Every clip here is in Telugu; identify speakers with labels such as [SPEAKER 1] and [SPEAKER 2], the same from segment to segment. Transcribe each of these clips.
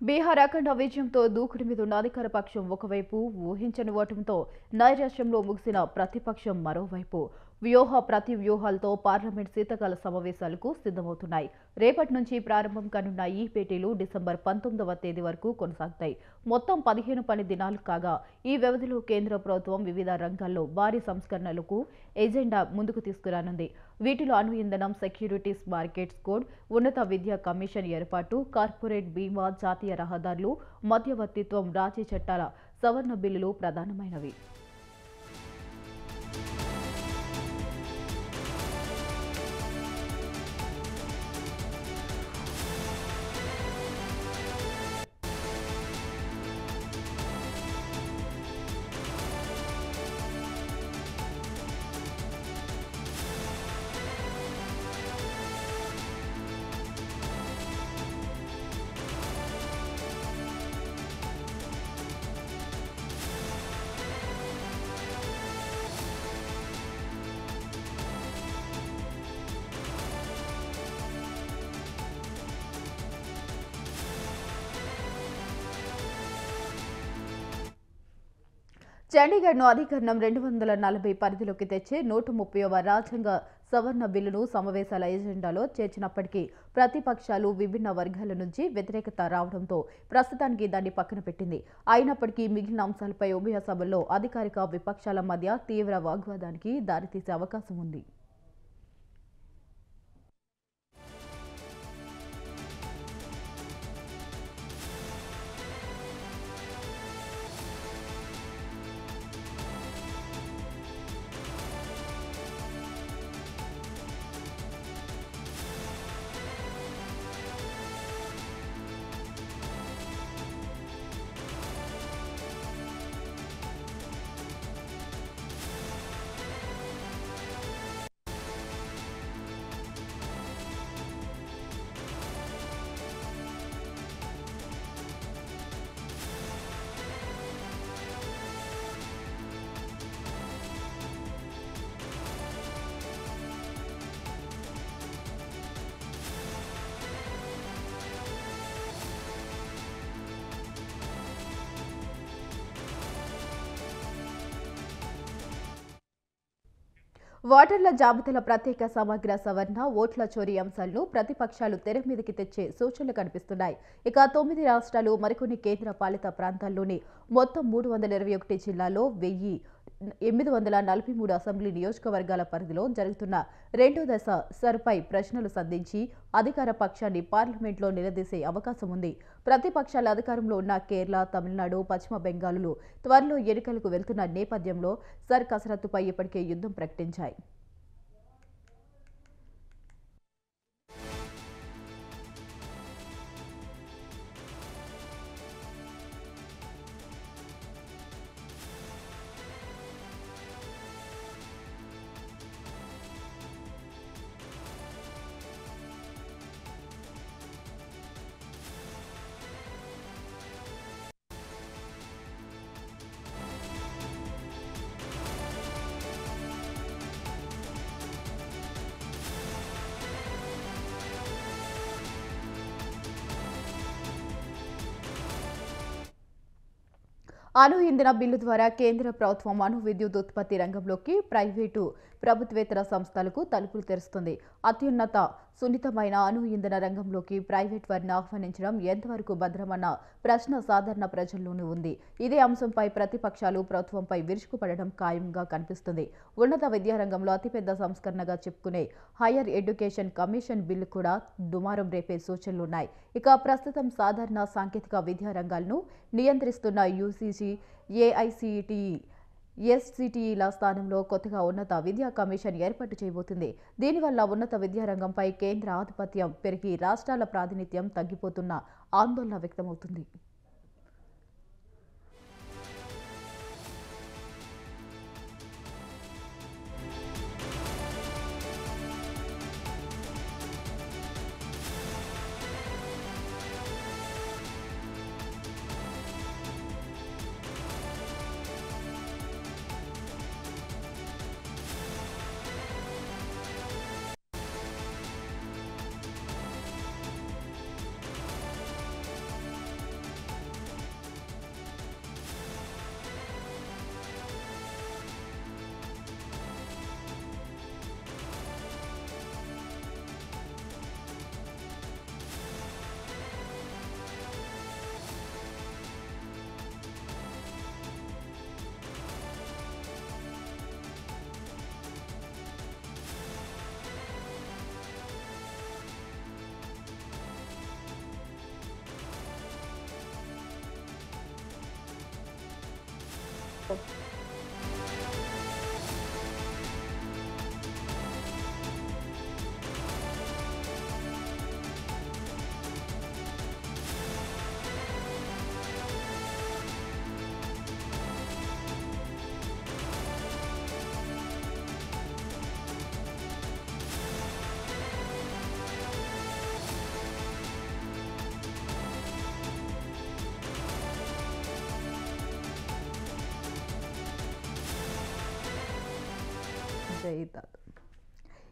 [SPEAKER 1] బీహార్ అఖండ విజయంతో దూకుడు మీద ఉన్న అధికార పక్షం ఒకవైపు, ఊహించని ఓటమితో నైరాశ్యంలో ముగిసిన ప్రతిపక్షం మరోవైపు ప్రతి వ్యూహాలతో పార్లమెంట్ శీతాకాల సమావేశాలకు సిద్ధమవుతున్నాయి. రేపటి నుంచి ప్రారంభం కానున్న ఈ భేటీలు డిసెంబర్ 19వ తేదీ వరకు కొనసాగుతాయి. మొత్తం 15 పని దినాలు కాగా ఈ వ్యవధిలో కేంద్ర ప్రభుత్వం వివిధ రంగాల్లో భారీ సంస్కరణలకు ఎజెండా ముందుకు తీసుకురానుంది. వీటిలో అణు ఇంధనం, సెక్యూరిటీస్ మార్కెట్స్ కోడ్, ఉన్నత విద్యా కమిషన్ ఏర్పాటు, కార్పొరేట్ బీమా, జాతీయ రహదారులు, మధ్యవర్తిత్వం, రాజీ చట్టాల సవరణ బిల్లులు ప్రధానమైనవి. చండీగఢ్ను అధికరణం 240 పరిధిలోకి తెచ్చే 130వ రాజ్యాంగ సవరణ బిల్లును సమావేశాల ఎజెండాలో చేర్చినప్పటికీ ప్రతిపక్షాలు విభిన్న వర్గాల నుంచి వ్యతిరేకత రావడంతో ప్రస్తుతానికి దాన్ని పక్కన పెట్టింది. అయినప్పటికీ మిగిలిన అంశాలపై ఉభయ సభల్లో అధికారిక, విపక్షాల మధ్య తీవ్ర వాగ్వాదానికి దారితీసే అవకాశం ఉంది. ఓటర్ల జాబితాల ప్రత్యేక సమగ్ర సవరణ, ఓట్ల చోరీ అంశాలను ప్రతిపక్షాలు తెర మీదకి తెచ్చే సూచనలు కనిపిస్తున్నాయి. ఇక 9 రాష్ట్రాలు, మరికొన్ని కేంద్ర పాలిత ప్రాంతాల్లోని మొత్తం 321 జిల్లాల్లో 1843 అసెంబ్లీ నియోజకవర్గాల పరిధిలో జరుగుతున్న రెండో దశ సర్పై ప్రశ్నలు సంధించి అధికార పక్షాన్ని పార్లమెంట్లో నిలదీసే అవకాశం ఉంది. ప్రతిపక్షాల అధికారంలో ఉన్న కేరళ, తమిళనాడు, పశ్చిమ బెంగాలులు త్వరలో ఎన్నికలకు వెళ్తున్న నేపథ్యంలో సర్ కసరత్తుపై ఇప్పటికే యుద్ధం ప్రకటించాయి. అణు ఇంధన బిల్లు ద్వారా కేంద్ర ప్రభుత్వం అణు విద్యుత్ ఉత్పత్తి రంగంలోకి ప్రైవేటు, ప్రభుత్వేతర సంస్థలకు తలుపులు తెరుస్తుంది. అత్యున్నత, సున్నితమైన అణు ఇంధన రంగంలోకి ప్రైవేట్ వారిని ఆహ్వానించడం ఎంతవరకు భద్రమన్న ప్రశ్న సాధారణ ప్రజల్లోనూ ఉంది. ఇదే అంశంపై ప్రతిపక్షాలు ప్రభుత్వంపై విరుచుకుపడడం ఖాయంగా కనిపిస్తుంది. ఉన్నత విద్యారంగంలో అతిపెద్ద సంస్కరణగా చెప్పుకునే హైయర్ ఎడ్యుకేషన్ కమిషన్ బిల్లు కూడా దుమారం రేపే సూచనలున్నాయి. ఇక ప్రస్తుతం సాధారణ సాంకేతిక విద్యారంగాలను నియంత్రిస్తున్న యూజీసీ, ఏఐసీటీఈ, ఎస్సీటీఈల స్థానంలో కొత్తగా ఉన్నత విద్యా కమిషన్ ఏర్పాటు చేయబోతుంది. దీనివల్ల ఉన్నత విద్యారంగంపై కేంద్ర ఆధిపత్యం పెరిగి రాష్ట్రాల ప్రాతినిధ్యం తగ్గిపోతున్న ఆందోళన వ్యక్తమవుతుంది. స్వాగతం.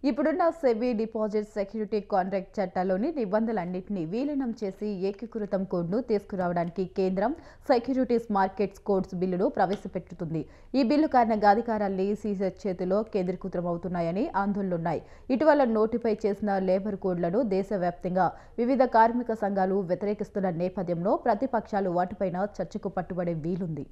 [SPEAKER 1] ఇప్పుడున్న సెబీ డిపాజిట్ సెక్యూరిటీ కాంట్రాక్ట్ చట్టాల్లోని నిబంధనలన్నింటినీ విలీనం చేసి ఏకీకృతం కోడ్ను తీసుకురావడానికి కేంద్రం సెక్యూరిటీస్ మార్కెట్స్ కోడ్స్ బిల్లును ప్రవేశపెట్టుతుంది. ఈ బిల్లు కారణంగా అధికారాల్ని సీజర్ చేతిలో కేంద్రీకృతమవుతున్నాయని ఆందోళనలున్నాయి. ఇటీవల నోటిఫై చేసిన లేబర్ కోడ్లను దేశవ్యాప్తంగా వివిధ కార్మిక సంఘాలు వ్యతిరేకిస్తున్న నేపథ్యంలో ప్రతిపక్షాలు వాటిపైన చర్చకు పట్టుబడే వీలుంది.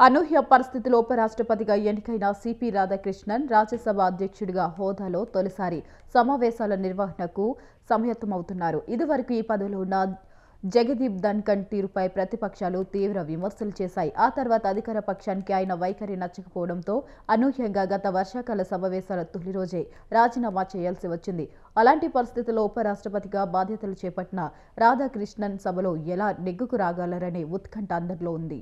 [SPEAKER 1] అనూహ్య పరిస్థితిలో ఉపరాష్ట్రపతిగా ఎన్నికైన సిపి రాధాకృష్ణన్ రాజ్యసభ అధ్యక్షుడిగా హోదాలో తొలిసారి సమావేశాల నిర్వహణకు సమాయత్తమవుతున్నారు. ఇదివరకు ఈ పదవిలో ఉన్న జగదీప్ ధన్ఖడ్ తీరుపై ప్రతిపక్షాలు తీవ్ర విమర్శలు చేశాయి. ఆ తర్వాత అధికార పక్షానికి ఆయన వైఖరి నచ్చకపోవడంతో అనూహ్యంగా గత వర్షాకాల సమావేశాల తొలి రోజే రాజీనామా చేయాల్సి వచ్చింది. అలాంటి పరిస్థితుల్లో ఉపరాష్ట్రపతిగా బాధ్యతలు చేపట్టిన రాధాకృష్ణన్ సభలో ఎలా నెగ్గుకు రాగలరనే ఉత్కంఠ అందరిలో ఉంది.